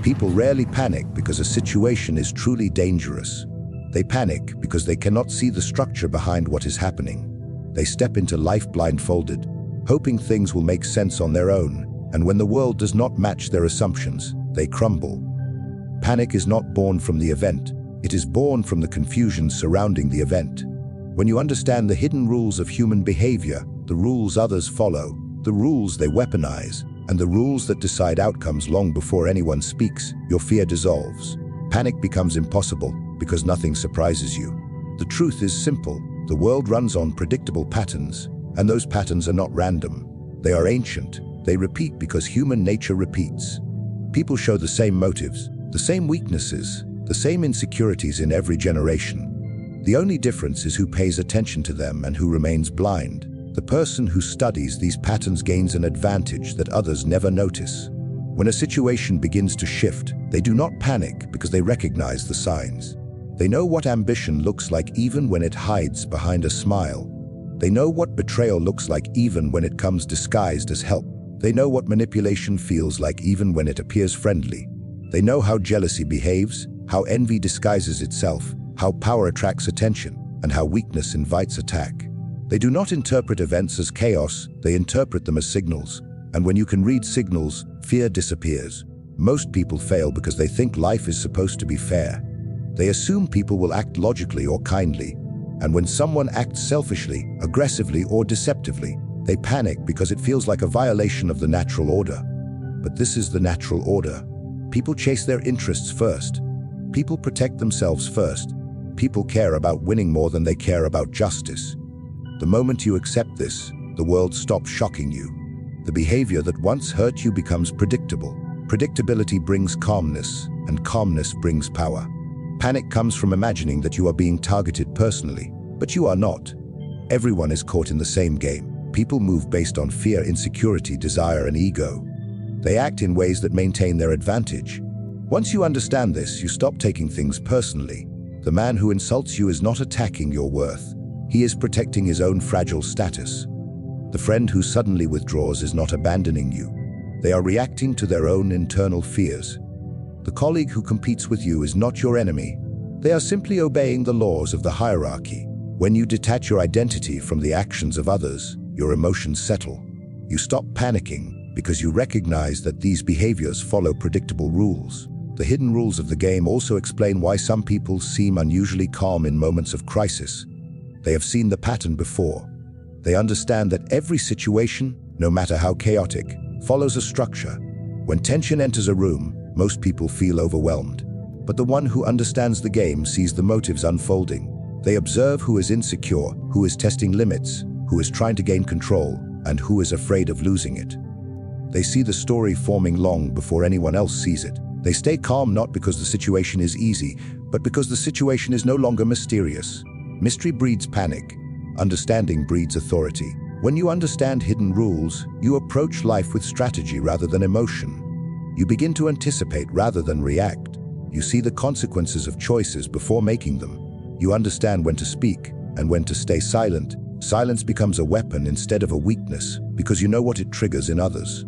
People rarely panic because a situation is truly dangerous. They panic because they cannot see the structure behind what is happening. They step into life blindfolded, hoping things will make sense on their own, and when the world does not match their assumptions, they crumble. Panic is not born from the event, it is born from the confusion surrounding the event. When you understand the hidden rules of human behavior, the rules others follow, the rules they weaponize, and the rules that decide outcomes long before anyone speaks, your fear dissolves. Panic becomes impossible because nothing surprises you. The truth is simple. The world runs on predictable patterns, and those patterns are not random. They are ancient. They repeat because human nature repeats. People show the same motives, the same weaknesses, the same insecurities in every generation. The only difference is who pays attention to them and who remains blind. The person who studies these patterns gains an advantage that others never notice. When a situation begins to shift, they do not panic because they recognize the signs. They know what ambition looks like even when it hides behind a smile. They know what betrayal looks like even when it comes disguised as help. They know what manipulation feels like even when it appears friendly. They know how jealousy behaves, how envy disguises itself, how power attracts attention, and how weakness invites attack. They do not interpret events as chaos, they interpret them as signals. And when you can read signals, fear disappears. Most people fail because they think life is supposed to be fair. They assume people will act logically or kindly. And when someone acts selfishly, aggressively, or deceptively, they panic because it feels like a violation of the natural order. But this is the natural order. People chase their interests first. People protect themselves first. People care about winning more than they care about justice. The moment you accept this, the world stops shocking you. The behavior that once hurt you becomes predictable. Predictability brings calmness, and calmness brings power. Panic comes from imagining that you are being targeted personally, but you are not. Everyone is caught in the same game. People move based on fear, insecurity, desire, and ego. They act in ways that maintain their advantage. Once you understand this, you stop taking things personally. The man who insults you is not attacking your worth. He is protecting his own fragile status. The friend who suddenly withdraws is not abandoning you. They are reacting to their own internal fears. The colleague who competes with you is not your enemy. They are simply obeying the laws of the hierarchy. When you detach your identity from the actions of others, your emotions settle. You stop panicking because you recognize that these behaviors follow predictable rules. The hidden rules of the game also explain why some people seem unusually calm in moments of crisis. They have seen the pattern before. They understand that every situation, no matter how chaotic, follows a structure. When tension enters a room, most people feel overwhelmed. But the one who understands the game sees the motives unfolding. They observe who is insecure, who is testing limits, who is trying to gain control, and who is afraid of losing it. They see the story forming long before anyone else sees it. They stay calm not because the situation is easy, but because the situation is no longer mysterious. Mystery breeds panic. Understanding breeds authority. When you understand hidden rules, you approach life with strategy rather than emotion. You begin to anticipate rather than react. You see the consequences of choices before making them. You understand when to speak and when to stay silent. Silence becomes a weapon instead of a weakness because you know what it triggers in others.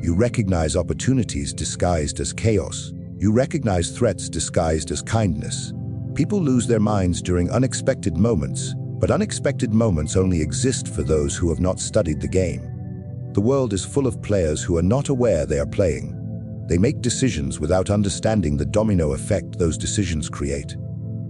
You recognize opportunities disguised as chaos. You recognize threats disguised as kindness. People lose their minds during unexpected moments, but unexpected moments only exist for those who have not studied the game. The world is full of players who are not aware they are playing. They make decisions without understanding the domino effect those decisions create.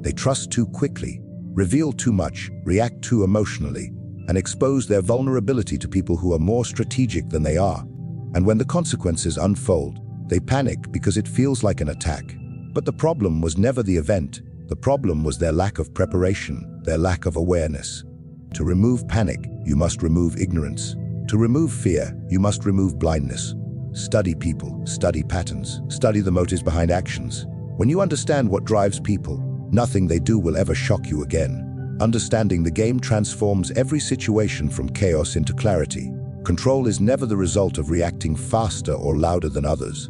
They trust too quickly, reveal too much, react too emotionally, and expose their vulnerability to people who are more strategic than they are. And when the consequences unfold, they panic because it feels like an attack. But the problem was never the event. The problem was their lack of preparation, their lack of awareness. To remove panic, you must remove ignorance. To remove fear, you must remove blindness. Study people, study patterns, study the motives behind actions. When you understand what drives people, nothing they do will ever shock you again. Understanding the game transforms every situation from chaos into clarity. Control is never the result of reacting faster or louder than others.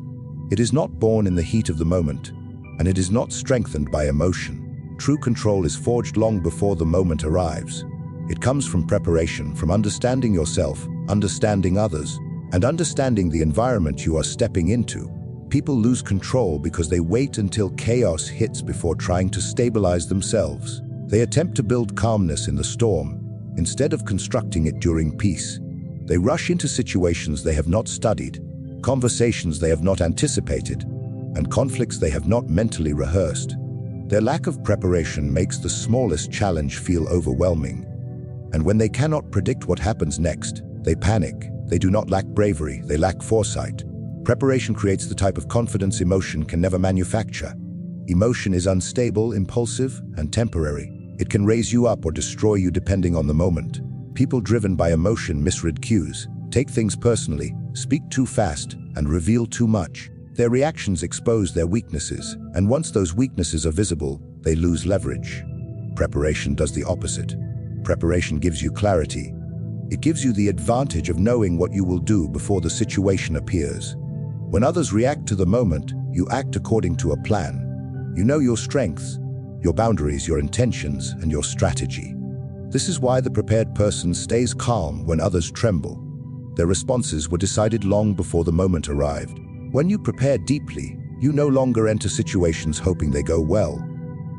It is not born in the heat of the moment, and it is not strengthened by emotion. True control is forged long before the moment arrives. It comes from preparation, from understanding yourself, understanding others, and understanding the environment you are stepping into. People lose control because they wait until chaos hits before trying to stabilize themselves. They attempt to build calmness in the storm, instead of constructing it during peace. They rush into situations they have not studied, conversations they have not anticipated, and conflicts they have not mentally rehearsed. Their lack of preparation makes the smallest challenge feel overwhelming. And when they cannot predict what happens next, they panic. They do not lack bravery, they lack foresight. Preparation creates the type of confidence emotion can never manufacture. Emotion is unstable, impulsive, and temporary. It can raise you up or destroy you depending on the moment. People driven by emotion misread cues, take things personally, speak too fast, and reveal too much. Their reactions expose their weaknesses, and once those weaknesses are visible, they lose leverage. Preparation does the opposite. Preparation gives you clarity. It gives you the advantage of knowing what you will do before the situation appears. When others react to the moment, you act according to a plan. You know your strengths, your boundaries, your intentions, and your strategy. This is why the prepared person stays calm when others tremble. Their responses were decided long before the moment arrived. When you prepare deeply, you no longer enter situations hoping they go well.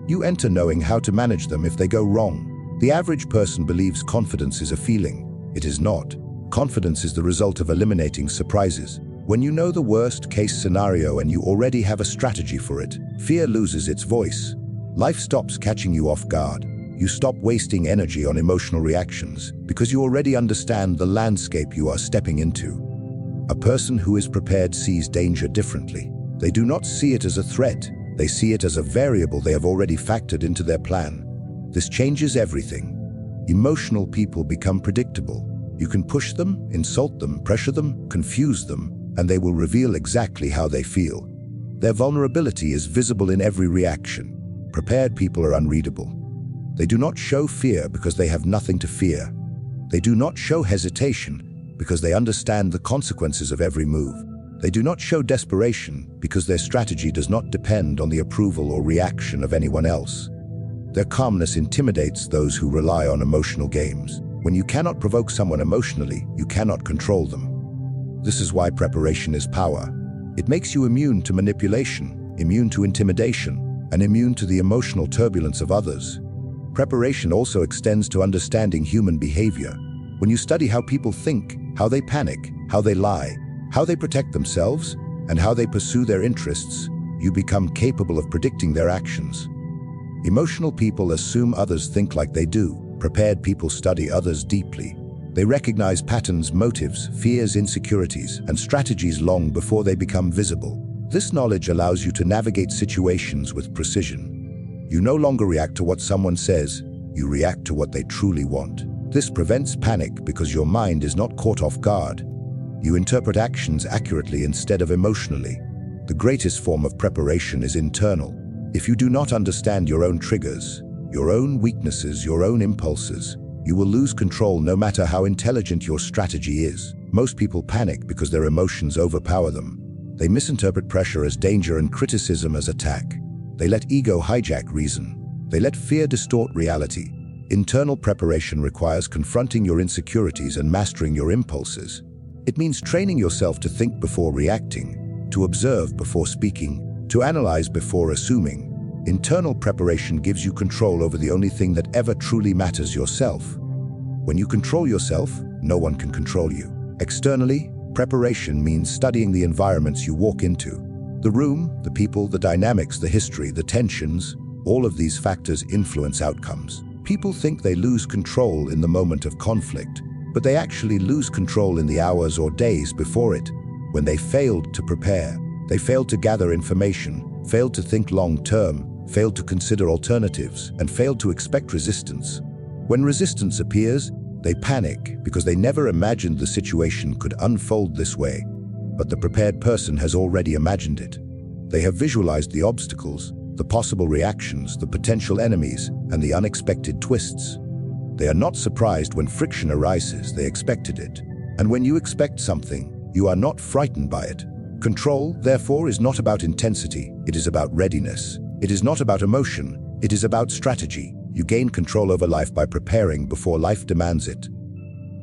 You enter knowing how to manage them if they go wrong. The average person believes confidence is a feeling. It is not. Confidence is the result of eliminating surprises. When you know the worst-case scenario and you already have a strategy for it, fear loses its voice. Life stops catching you off guard. You stop wasting energy on emotional reactions because you already understand the landscape you are stepping into. A person who is prepared sees danger differently. They do not see it as a threat. They see it as a variable they have already factored into their plan. This changes everything. Emotional people become predictable. You can push them, insult them, pressure them, confuse them, and they will reveal exactly how they feel. Their vulnerability is visible in every reaction. Prepared people are unreadable. They do not show fear because they have nothing to fear. They do not show hesitation because they understand the consequences of every move. They do not show desperation because their strategy does not depend on the approval or reaction of anyone else. Their calmness intimidates those who rely on emotional games. When you cannot provoke someone emotionally, you cannot control them. This is why preparation is power. It makes you immune to manipulation, immune to intimidation, and immune to the emotional turbulence of others. Preparation also extends to understanding human behavior. When you study how people think, how they panic, how they lie, how they protect themselves, and how they pursue their interests, you become capable of predicting their actions. Emotional people assume others think like they do. Prepared people study others deeply. They recognize patterns, motives, fears, insecurities, and strategies long before they become visible. This knowledge allows you to navigate situations with precision. You no longer react to what someone says, you react to what they truly want. This prevents panic because your mind is not caught off guard. You interpret actions accurately instead of emotionally. The greatest form of preparation is internal. If you do not understand your own triggers, your own weaknesses, your own impulses, you will lose control no matter how intelligent your strategy is. Most people panic because their emotions overpower them. They misinterpret pressure as danger and criticism as attack. They let ego hijack reason. They let fear distort reality. Internal preparation requires confronting your insecurities and mastering your impulses. It means training yourself to think before reacting, to observe before speaking, to analyze before assuming. Internal preparation gives you control over the only thing that ever truly matters, yourself. When you control yourself, no one can control you. Externally, preparation means studying the environments you walk into. The room, the people, the dynamics, the history, the tensions, all of these factors influence outcomes. People think they lose control in the moment of conflict, but they actually lose control in the hours or days before it. When they failed to prepare, they failed to gather information, failed to think long-term, failed to consider alternatives, and failed to expect resistance. When resistance appears, they panic because they never imagined the situation could unfold this way. But the prepared person has already imagined it. They have visualized the obstacles, the possible reactions, the potential enemies, and the unexpected twists. They are not surprised when friction arises, they expected it. And when you expect something, you are not frightened by it. Control, therefore, is not about intensity, it is about readiness. It is not about emotion, it is about strategy. You gain control over life by preparing before life demands it.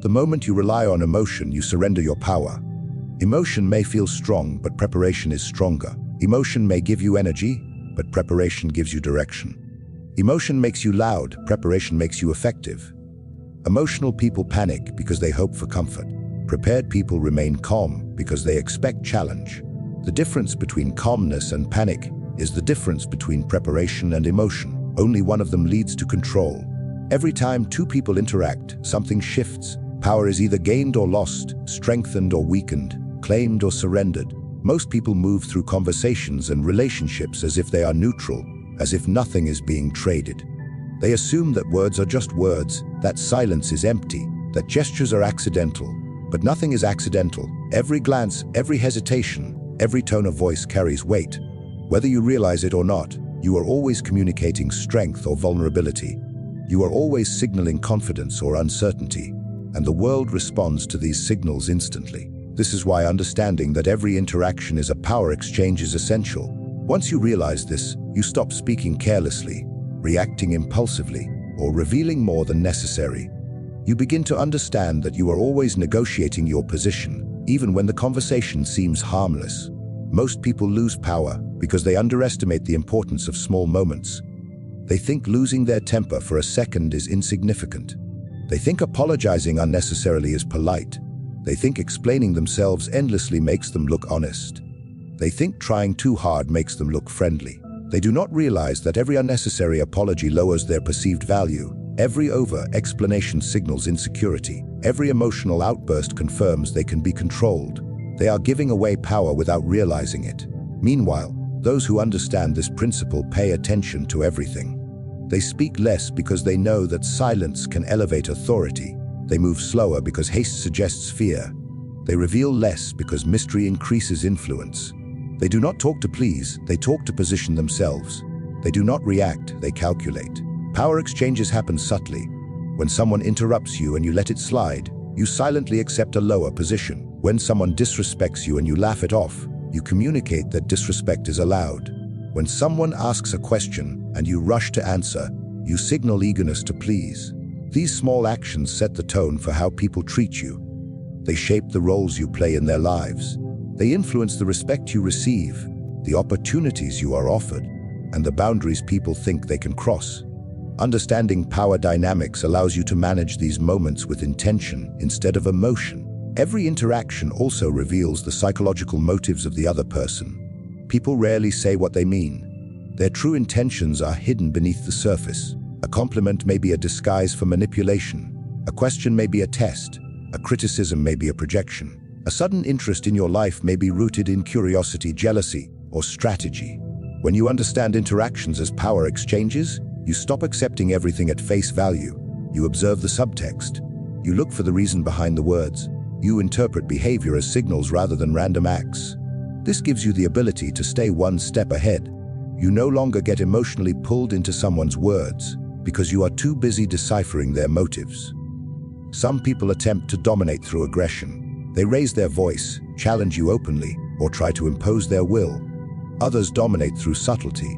The moment you rely on emotion, you surrender your power. Emotion may feel strong, but preparation is stronger. Emotion may give you energy, but preparation gives you direction. Emotion makes you loud, preparation makes you effective. Emotional people panic because they hope for comfort. Prepared people remain calm because they expect challenge. The difference between calmness and panic is the difference between preparation and emotion. Only one of them leads to control. Every time two people interact, something shifts. Power is either gained or lost, strengthened or weakened, claimed or surrendered. Most people move through conversations and relationships as if they are neutral, as if nothing is being traded. They assume that words are just words, that silence is empty, that gestures are accidental. But nothing is accidental. Every glance, every hesitation, every tone of voice carries weight. Whether you realize it or not, you are always communicating strength or vulnerability. You are always signaling confidence or uncertainty, and the world responds to these signals instantly. This is why understanding that every interaction is a power exchange is essential. Once you realize this, you stop speaking carelessly, reacting impulsively, or revealing more than necessary. You begin to understand that you are always negotiating your position, even when the conversation seems harmless. Most people lose power because they underestimate the importance of small moments. They think losing their temper for a second is insignificant. They think apologizing unnecessarily is polite. They think explaining themselves endlessly makes them look honest. They think trying too hard makes them look friendly. They do not realize that every unnecessary apology lowers their perceived value. Every over-explanation signals insecurity. Every emotional outburst confirms they can be controlled. They are giving away power without realizing it. Meanwhile, those who understand this principle pay attention to everything. They speak less because they know that silence can elevate authority. They move slower because haste suggests fear. They reveal less because mystery increases influence. They do not talk to please, they talk to position themselves. They do not react, they calculate. Power exchanges happen subtly. When someone interrupts you and you let it slide, you silently accept a lower position. When someone disrespects you and you laugh it off, you communicate that disrespect is allowed. When someone asks a question and you rush to answer, you signal eagerness to please. These small actions set the tone for how people treat you. They shape the roles you play in their lives. They influence the respect you receive, the opportunities you are offered, and the boundaries people think they can cross. Understanding power dynamics allows you to manage these moments with intention instead of emotion. Every interaction also reveals the psychological motives of the other person. People rarely say what they mean. Their true intentions are hidden beneath the surface. A compliment may be a disguise for manipulation. A question may be a test. A criticism may be a projection. A sudden interest in your life may be rooted in curiosity, jealousy, or strategy. When you understand interactions as power exchanges, you stop accepting everything at face value. You observe the subtext. You look for the reason behind the words. You interpret behavior as signals rather than random acts. This gives you the ability to stay one step ahead. You no longer get emotionally pulled into someone's words because you are too busy deciphering their motives. Some people attempt to dominate through aggression. They raise their voice, challenge you openly, or try to impose their will. Others dominate through subtlety.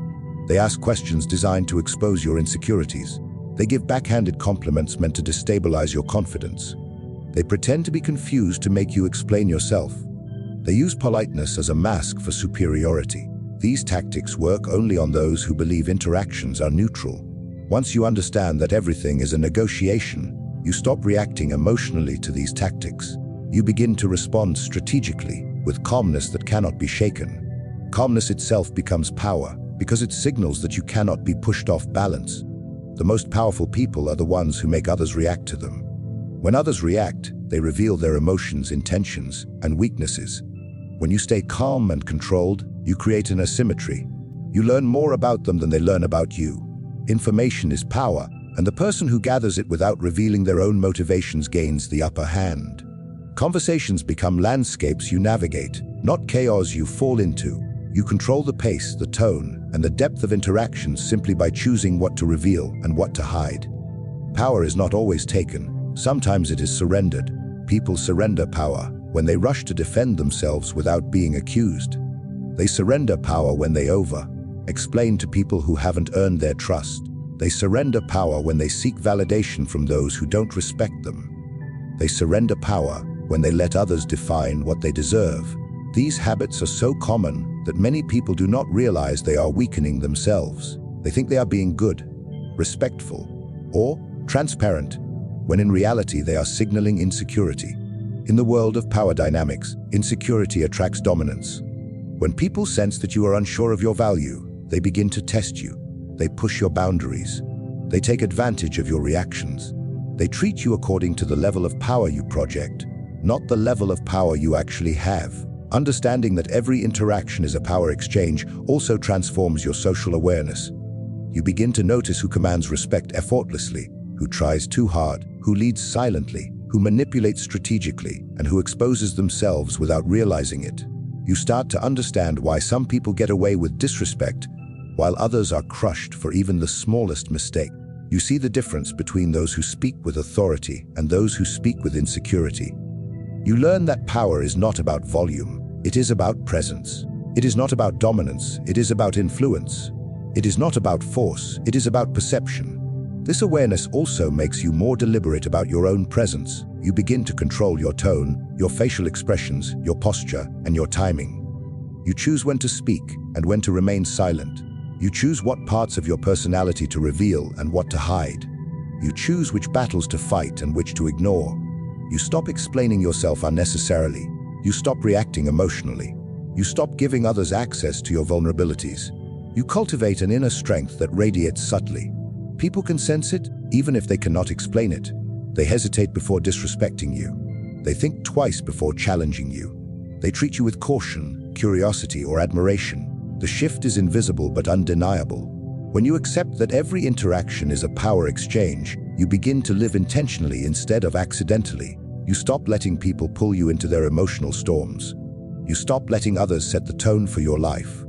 They ask questions designed to expose your insecurities. They give backhanded compliments meant to destabilize your confidence. They pretend to be confused to make you explain yourself. They use politeness as a mask for superiority. These tactics work only on those who believe interactions are neutral. Once you understand that everything is a negotiation, you stop reacting emotionally to these tactics. You begin to respond strategically, with calmness that cannot be shaken. Calmness itself becomes power, because it signals that you cannot be pushed off balance. The most powerful people are the ones who make others react to them. When others react, they reveal their emotions, intentions, and weaknesses. When you stay calm and controlled, you create an asymmetry. You learn more about them than they learn about you. Information is power, and the person who gathers it without revealing their own motivations gains the upper hand. Conversations become landscapes you navigate, not chaos you fall into. You control the pace, the tone, and the depth of interactions simply by choosing what to reveal and what to hide. Power is not always taken. Sometimes it is surrendered. People surrender power when they rush to defend themselves without being accused. They surrender power when they explain to people who haven't earned their trust. They surrender power when they seek validation from those who don't respect them. They surrender power when they let others define what they deserve. These habits are so common that many people do not realize they are weakening themselves. They think they are being good, respectful, or transparent, when in reality they are signaling insecurity. In the world of power dynamics, insecurity attracts dominance. When people sense that you are unsure of your value, they begin to test you. They push your boundaries. They take advantage of your reactions. They treat you according to the level of power you project, not the level of power you actually have. Understanding that every interaction is a power exchange also transforms your social awareness. You begin to notice who commands respect effortlessly, who tries too hard, who leads silently, who manipulates strategically, and who exposes themselves without realizing it. You start to understand why some people get away with disrespect, while others are crushed for even the smallest mistake. You see the difference between those who speak with authority and those who speak with insecurity. You learn that power is not about volume, it is about presence. It is not about dominance, it is about influence. It is not about force, it is about perception. This awareness also makes you more deliberate about your own presence. You begin to control your tone, your facial expressions, your posture, and your timing. You choose when to speak and when to remain silent. You choose what parts of your personality to reveal and what to hide. You choose which battles to fight and which to ignore. You stop explaining yourself unnecessarily. You stop reacting emotionally. You stop giving others access to your vulnerabilities. You cultivate an inner strength that radiates subtly. People can sense it, even if they cannot explain it. They hesitate before disrespecting you. They think twice before challenging you. They treat you with caution, curiosity, or admiration. The shift is invisible but undeniable. When you accept that every interaction is a power exchange, you begin to live intentionally instead of accidentally. You stop letting people pull you into their emotional storms. You stop letting others set the tone for your life.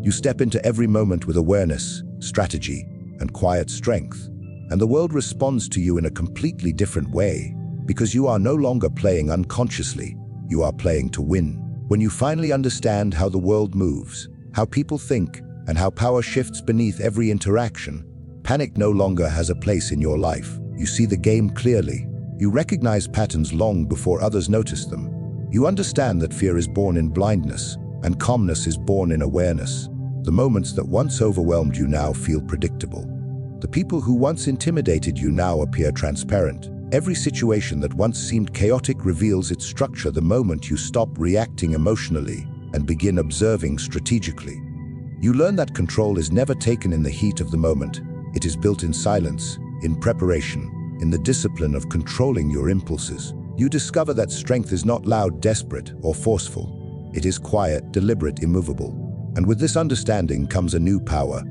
You step into every moment with awareness, strategy, and quiet strength, and the world responds to you in a completely different way, because you are no longer playing unconsciously, you are playing to win. When you finally understand how the world moves, how people think, and how power shifts beneath every interaction, panic no longer has a place in your life. You see the game clearly. You recognize patterns long before others notice them. You understand that fear is born in blindness, and calmness is born in awareness. The moments that once overwhelmed you now feel predictable. The people who once intimidated you now appear transparent. Every situation that once seemed chaotic reveals its structure the moment you stop reacting emotionally and begin observing strategically. You learn that control is never taken in the heat of the moment. It is built in silence, in preparation, in the discipline of controlling your impulses. You discover that strength is not loud, desperate, or forceful. It is quiet, deliberate, immovable. And with this understanding comes a new power.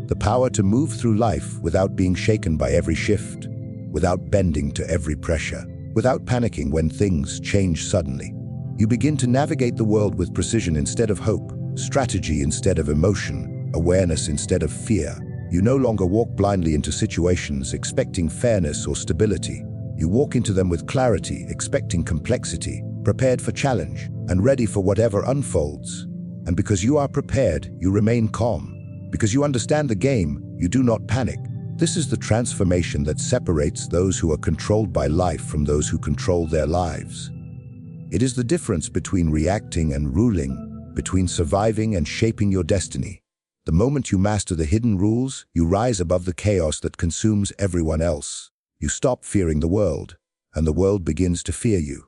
The power to move through life without being shaken by every shift, without bending to every pressure, without panicking when things change suddenly. You begin to navigate the world with precision instead of hope, strategy instead of emotion, awareness instead of fear. You no longer walk blindly into situations expecting fairness or stability. You walk into them with clarity, expecting complexity, prepared for challenge, and ready for whatever unfolds. And because you are prepared, you remain calm. Because you understand the game, you do not panic. This is the transformation that separates those who are controlled by life from those who control their lives. It is the difference between reacting and ruling, between surviving and shaping your destiny. The moment you master the hidden rules, you rise above the chaos that consumes everyone else. You stop fearing the world, and the world begins to fear you.